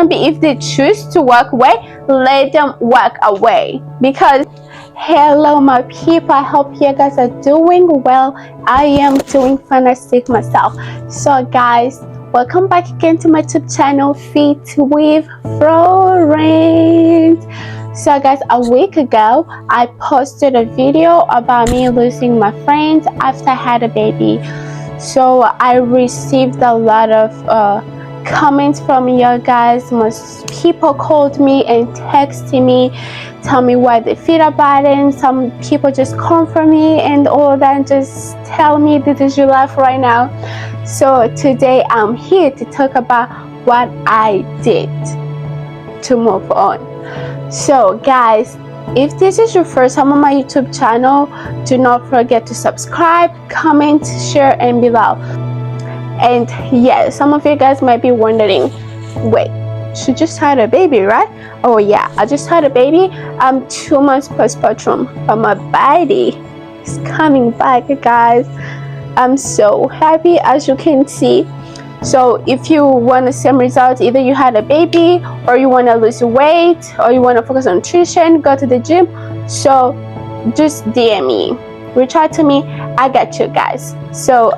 If they choose to walk away, let them walk away. Because hello my people, I hope you guys are doing well. I am doing fantastic myself. So guys, welcome back again to my YouTube channel, Fit with Florence. So guys, a week ago I posted a video about me losing my friends after I had a baby. So I received a lot of comments from you guys. Most people called me and texted me, tell me what they feel about it, and some people just come for me and all that and just tell me this is your life right now. So today I'm here to talk about what I did to move on. So guys, if this is your first time on my YouTube channel, do not forget to subscribe, comment, share, and below. And yes, some of you guys might be wondering, wait, she just had a baby, right? Oh yeah, I just had a baby. I'm 2 months postpartum, but my body is coming back, guys. I'm so happy, as you can see. So if you want the same results, either you had a baby or you want to lose weight or you want to focus on nutrition, go to the gym, so just DM me, reach out to me, I got you guys. So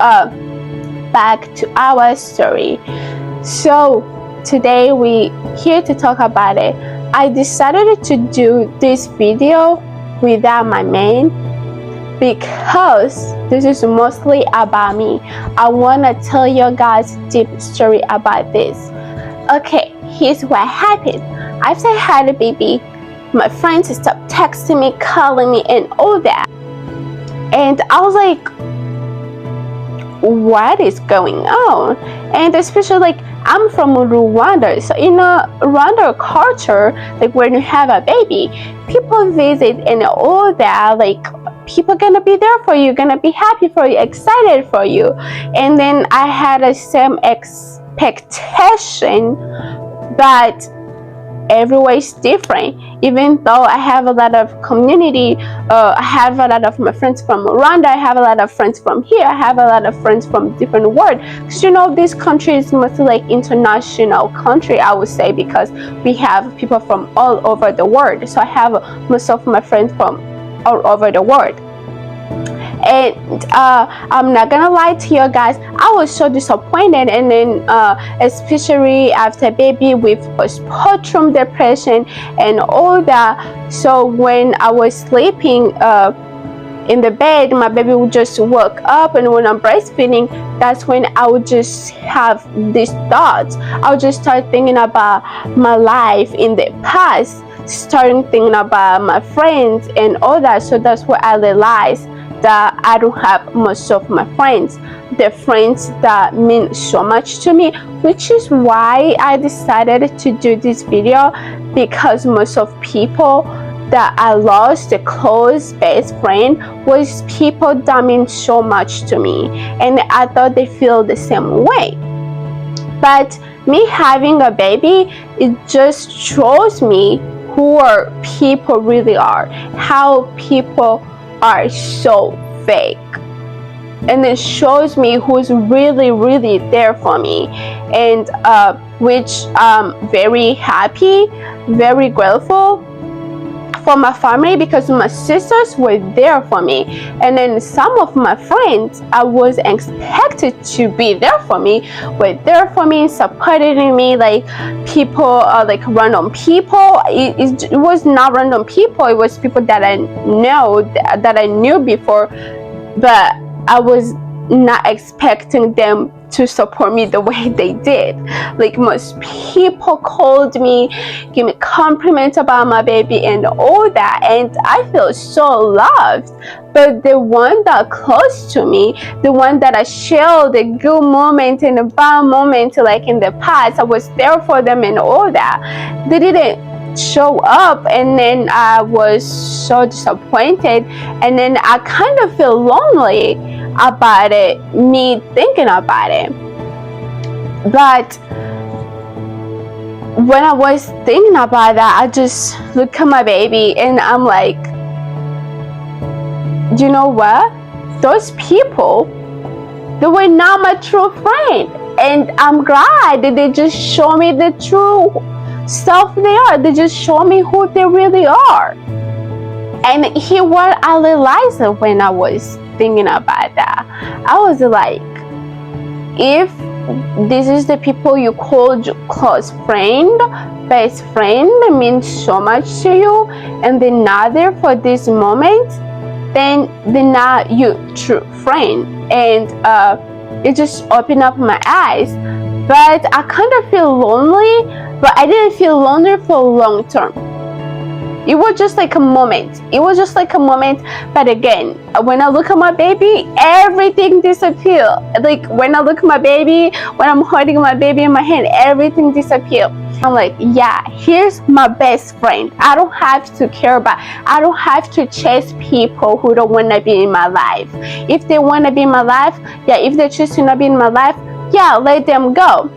back to our story. So today we here to talk about it. I decided to do this video without my man because this is mostly about me. I want to tell you guys a deep story about this. Okay, here's what happened. After I had a baby, my friends stopped texting me, calling me, and all that. And I was like, what is going on? And especially like I'm from Rwanda, so you know Rwanda culture, like when you have a baby, people visit and all that, like people gonna be there for you, gonna be happy for you, excited for you. And then I had the same expectation, but everywhere is different. Even though I have a lot of community, I have a lot of my friends from Rwanda, I have a lot of friends from here, I have a lot of friends from different world. Because you know this country is mostly like international country, I would say, because we have people from all over the world. So I have most of my friends from all over the world. And I'm not gonna lie to you guys, I was so disappointed. And then especially after baby with postpartum depression and all that. So when I was sleeping in the bed, my baby would just wake up, and when I'm breastfeeding, that's when I would just have these thoughts. I would just start thinking about my life in the past, starting thinking about my friends and all that. So that's where I realized that I don't have most of my friends, the friends that mean so much to me, which is why I decided to do this video, because most of people that I lost, the close best friend, was people that mean so much to me, and I thought they feel the same way. But me having a baby, it just shows me who our people really are, how people are so fake, and it shows me who's really there for me, and which I'm very happy, very grateful for my family, because my sisters were there for me. And then some of my friends I was expected to be there for me were there for me, supporting me, like people, like random people. It was not random people, it was people that I know, that I knew before, but I was not expecting them to support me the way they did. Like most people called me, give me compliments about my baby and all that, and I feel so loved. But the one that close to me, the one that I shared the good moment and the bad moment, like in the past, I was there for them and all that, they didn't show up. And then I was so disappointed, and then I kind of feel lonely about it, me thinking about it. But when I was thinking about that, I just look at my baby and I'm like, you know what, those people, they were not my true friend. And I'm glad that they just show me the true self they are. They just show me who they really are. And here what I realized when I was thinking about that, I was like, if this is the people you called close friend, best friend, means so much to you, and they're not there for this moment, then they're not your true friend. And it just opened up my eyes. But I kind of feel lonely, but I didn't feel lonely for long term. It was just like a moment. But again, when I look at my baby, everything disappears. Like when I look at my baby, when I'm holding my baby in my hand, everything disappears. I'm like, yeah, here's my best friend. I don't have to chase people who don't want to be in my life. If they want to be in my life, yeah, if they choose to not be in my life, yeah, let them go.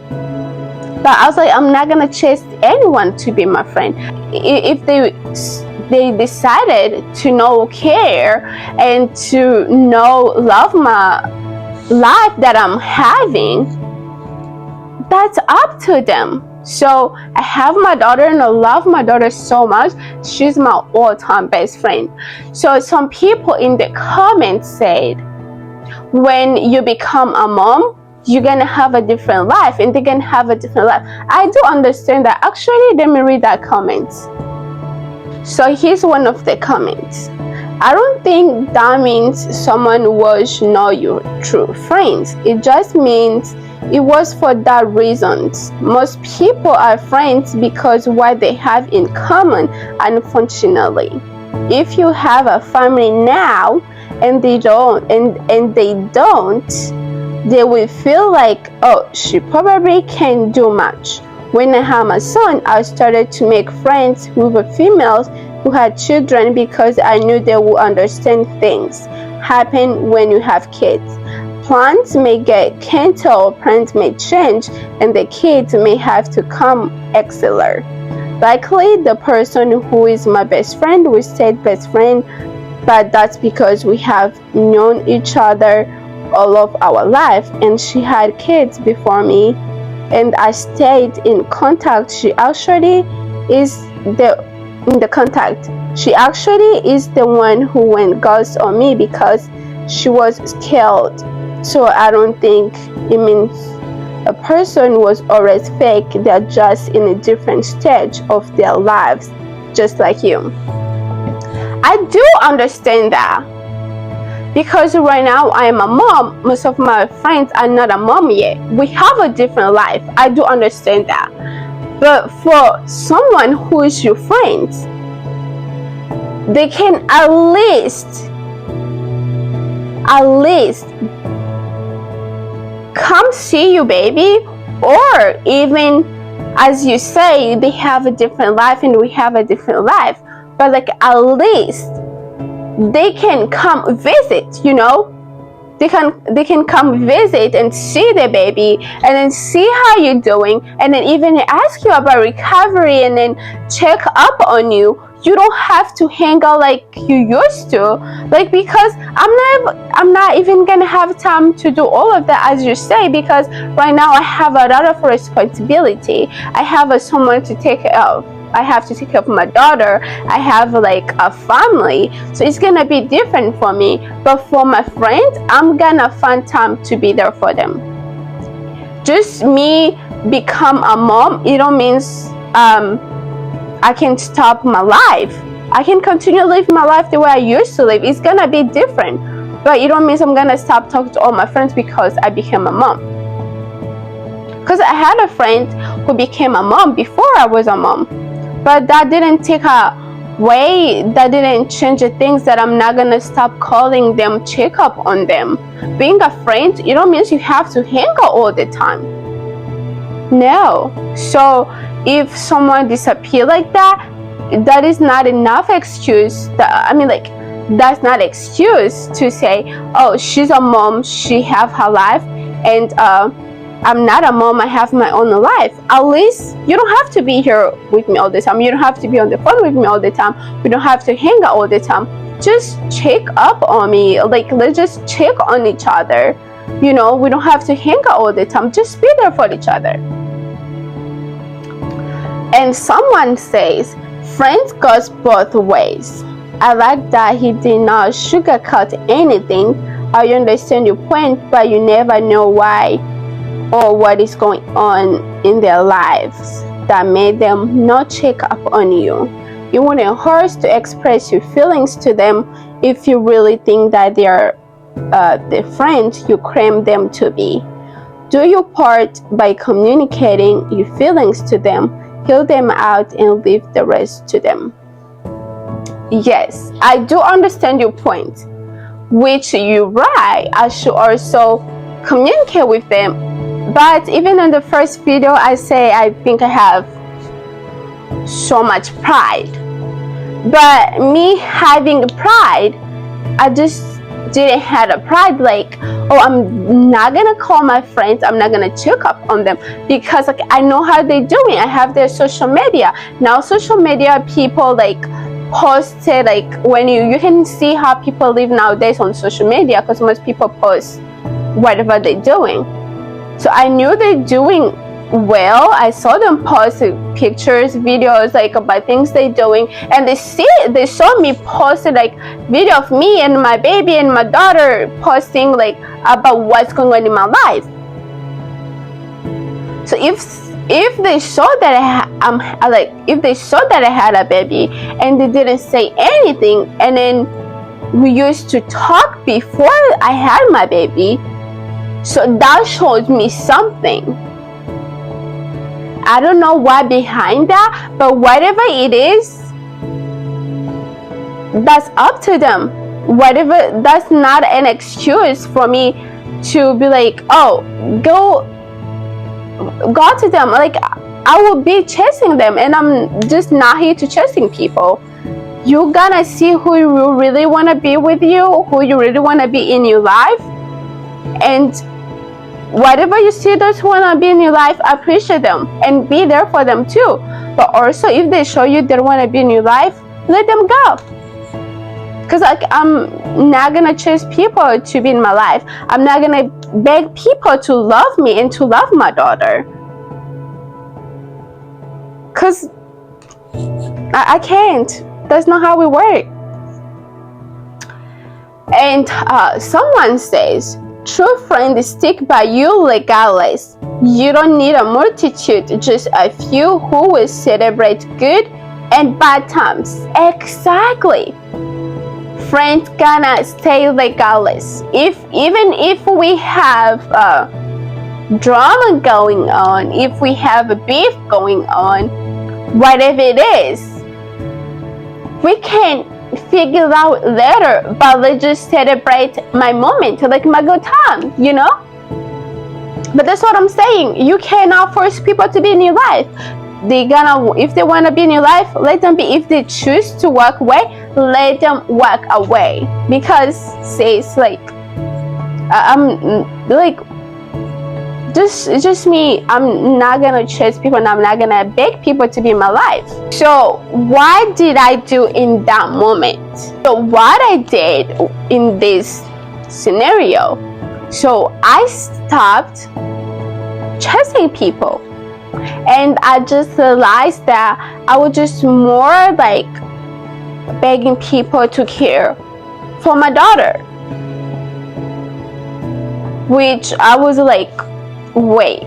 But I was like, I'm not gonna chase anyone to be my friend. If they decided to know, care, and to know, love my life that I'm having, that's up to them. So I have my daughter and I love my daughter so much. She's my all-time best friend. So some people in the comments said, when you become a mom, you're gonna have a different life and they're gonna have a different life. I do understand that. Actually, let me read that comment. So here's one of the comments. I don't think that means someone was not your true friends. It just means it was for that reasons. Most people are friends because what they have in common, unfortunately. If you have a family now and they don't, they will feel like, oh, she probably can't do much. When I had my son, I started to make friends with the females who had children because I knew they would understand things happen when you have kids. Plans may get canceled, plans may change, and the kids may have to come etc. Likely, the person who is my best friend will stay best friend, but that's because we have known each other all of our life, and she had kids before me, and I stayed in contact. She actually is the one who went ghost on me because she was scared. So I don't think it means a person was always fake. They're just in a different stage of their lives, just like you. I do understand that. Because right now I am a mom, most of my friends are not a mom yet. We have a different life. I do understand that. But for someone who is your friend, they can at least come see you, baby. Or even, as you say, they have a different life and we have a different life. But like at least they can come visit, you know. They can come visit and see the baby and then see how you're doing and then even ask you about recovery and then check up on you. You don't have to hang out like you used to, like, because I'm not even gonna have time to do all of that, as you say, because right now I have a lot of responsibility. I have someone to take care of. I have to take care of my daughter. I have like a family, so it's gonna be different for me. But for my friends, I'm gonna find time to be there for them. Just me become a mom, it don't means I can stop my life. I can continue to live my life the way I used to live. It's gonna be different, but it don't mean I'm gonna stop talking to all my friends because I became a mom. Because I had a friend who became a mom before I was a mom, but that didn't take away, that didn't change the things that I'm not gonna stop calling them, check up on them. Being a friend, it don't mean you have to hang out all the time. No. So if someone disappear like that, that is not enough excuse. That's not excuse to say, oh, she's a mom, she have her life, and I'm not a mom, I have my own life. At least you don't have to be here with me all the time. You don't have to be on the phone with me all the time. We don't have to hang out all the time. Just check up on me. Like, let's just check on each other. You know, we don't have to hang out all the time. Just be there for each other. And someone says, friends goes both ways. I like that he did not sugarcoat anything. I understand your point, but you never know why or what is going on in their lives that made them not check up on you. You wouldn't hurt to express your feelings to them if you really think that they are the friend you claim them to be. Do your part by communicating your feelings to them, heal them out, and leave the rest to them. Yes, I do understand your point, which you're right. I should also communicate with them. But even in the first video, I say I think I have so much pride. But me having pride, I just didn't have a pride like, oh, I'm not gonna call my friends, I'm not gonna check up on them, because like I know how they're doing. I have their social media now. Social media people like posted, like when you can see how people live nowadays on social media, because most people post whatever they're doing. So I knew they're doing well. I saw them post pictures, videos like about things they're doing, and they saw me posted like video of me and my baby and my daughter posting like about what's going on in my life. So if they saw that if they saw that I had a baby and they didn't say anything, and then we used to talk before I had my baby, so that shows me something. I don't know why behind that, but whatever it is, that's up to them. Whatever, that's not an excuse for me to be like, oh, go to them. Like, I will be chasing them, and I'm just not here to chasing people. You gotta see who you really want to be with you, who you really want to be in your life, and whatever you see those who want to be in your life, appreciate them and be there for them too. But also, if they show you they don't want to be in your life, let them go. Because like, I'm not gonna chase people to be in my life. I'm not gonna beg people to love me and to love my daughter, because I can't. That's not how we work. And someone says, true friends stick by you regardless. You don't need a multitude, just a few who will celebrate good and bad times. Exactly. Friends gonna stay regardless. Even if we have drama going on, if we have a beef going on, whatever it is, we can figure out later, but let's just celebrate my moment, like my good time, you know? But that's what I'm saying. You cannot force people to be in your life. If they want to be in your life, let them be. If they choose to walk away, let them walk away. Because it's like, I'm like, just me. I'm not gonna chase people, and I'm not gonna beg people to be in my life. So what did I do in that moment? So what I did in this scenario, so I stopped chasing people, and I just realized that I was just more like begging people to care for my daughter, which I was like, wait,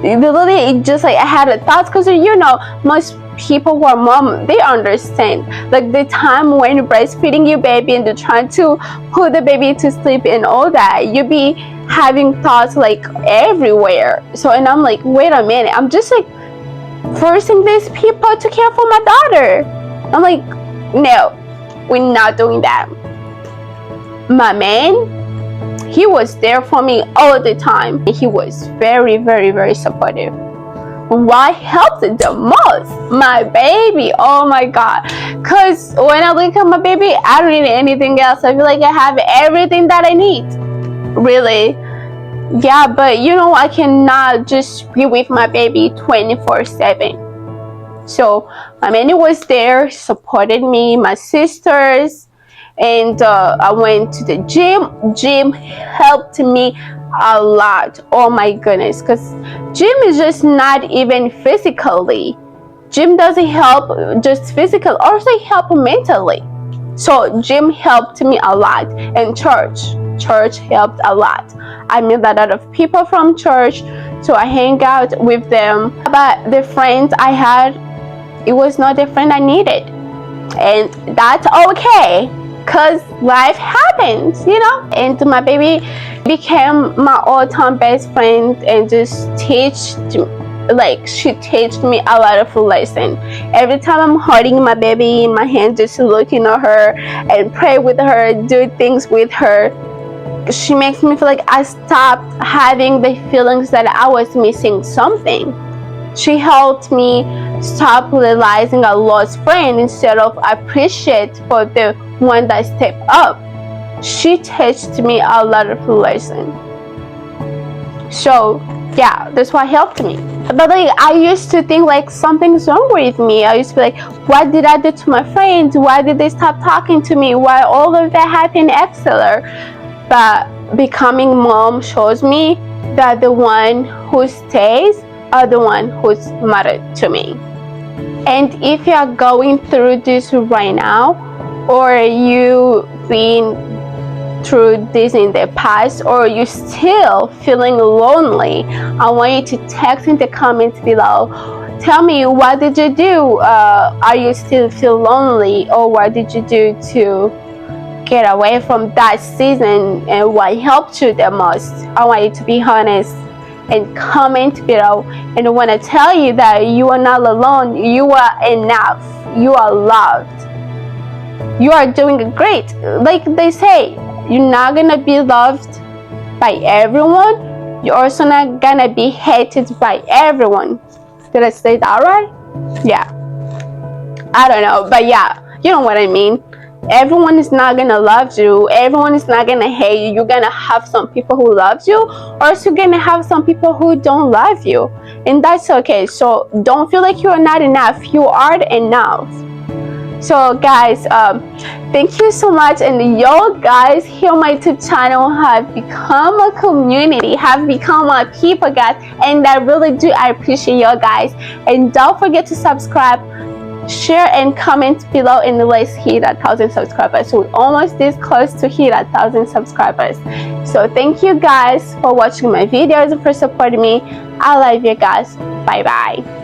literally, it just like I had a thought, because you know, most people who are mom, they understand like the time when you're breastfeeding your baby and they're trying to put the baby to sleep and all that, you be having thoughts like everywhere. So, and I'm like, wait a minute, I'm just like forcing these people to care for my daughter. I'm like, no, we're not doing that. My man, he was there for me all the time. He was very, very, very supportive. What helped the most? My baby. Oh my God. Because when I look at my baby, I don't need anything else. I feel like I have everything that I need. Really. Yeah, but you know, I cannot just be with my baby 24/7. So my man was there, supported me, my sisters. And I went to the gym. Gym helped me a lot. Oh my goodness, because gym is just not even physically Gym doesn't help just physical, also help mentally. So gym helped me a lot, and church helped a lot. I met a lot of people from church, so I hang out with them. But the friends I had, it was not the friend I needed, and that's okay, cause life happens, you know. And my baby became my all-time best friend, and just she teach me a lot of lessons. Every time I'm holding my baby in my hand, just looking at her and pray with her, do things with her, she makes me feel like I stopped having the feelings that I was missing something. She helped me stop realizing I lost friend instead of appreciate for the one that stepped up. She taught me a lot of lessons. So yeah, that's what helped me. But like, I used to think like something's wrong with me. I used to be like, what did I do to my friends? Why did they stop talking to me? Why all of that happened, etc. But becoming mom shows me that the one who stays are the one who's matter to me. And if you are going through this right now, or you've been through this in the past, or you still feeling lonely, I want you to text in the comments below. Tell me, what did you do? Are you still feel lonely, or what did you do to get away from that season, and what helped you the most? I want you to be honest and comment below. And I want to tell you that you are not alone. You are enough. You are loved. You are doing great. Like they say, you're not gonna be loved by everyone. You're also not gonna be hated by everyone. Did I say that right? Yeah. I don't know, but yeah, you know what I mean. Everyone is not gonna love you. Everyone is not gonna hate you. You're gonna have some people who love you, or else you're gonna have some people who don't love you, and that's okay. So don't feel like you're not enough. You are enough. So guys, thank you so much. And yo guys, here on my YouTube channel have become a community, have become my people, guys, and I really do appreciate you guys. And don't forget to subscribe, share, and comment below, and let's hit 1,000 subscribers. So we're almost this close to hit 1,000 subscribers. So thank you guys for watching my videos and for supporting me. I love you guys. Bye bye.